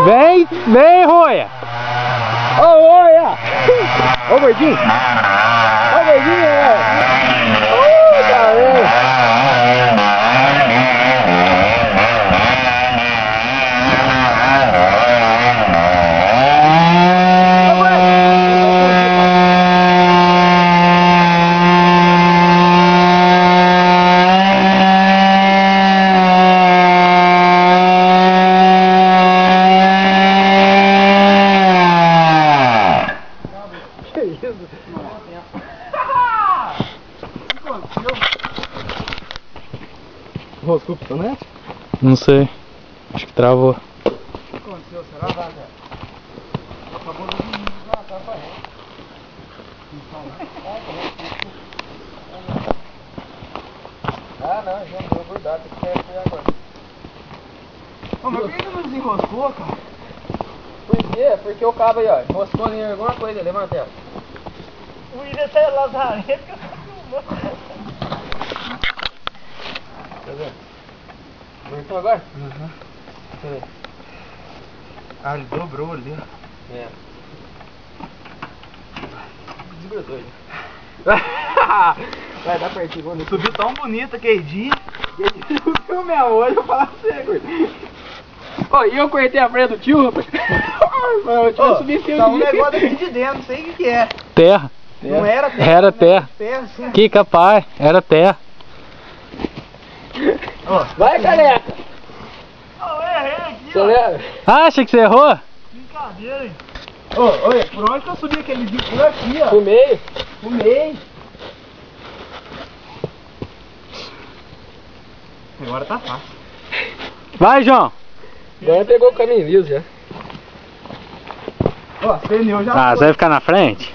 Vem, vem, Roia! Ô, Roia! Ô, gordinho! Ô, gordinho! Caramba! Roscou o pitonete? Não sei. Acho que travou. O que aconteceu? Será, velho? Acabou de vir lá, tá pra reta. Ah, não, já não deu grudado, tem que sair agora. Ô, mas por que não desenroscou, cara? Por quê? Porque o cabo aí, ó, enroscou em alguma coisa, levanta ela. O William tá lazarento que eu tô filmando. Tá vendo? Aguentou agora? Uhum. Peraí. Ah, ele dobrou ali, ó. É. Desgrudou ele. Vai dar pertinho, vamos. Subiu tão bonito aquele dia. Ele subiu minha olho, eu falo pra você, gordinho. Ô, e eu cortei a freia do tio, rapaz. O tio subiu em cima Tá de um mim. negócio aqui de dentro, não sei o que é. Terra. Não era terra. Era terra. Terra, sim. Que capaz, era terra. Vai, careca. Eu errei aqui, ó. Acelera. Ah, achei que você errou? Brincadeira, hein? Ô, olha, por onde que eu subi aquele dia? Por aqui, ó. Pro meio. Pro meio. Agora tá fácil. Vai, João. Agora pegou o caminho liso já. Ó, pneu já Ah, foi. você vai ficar na frente?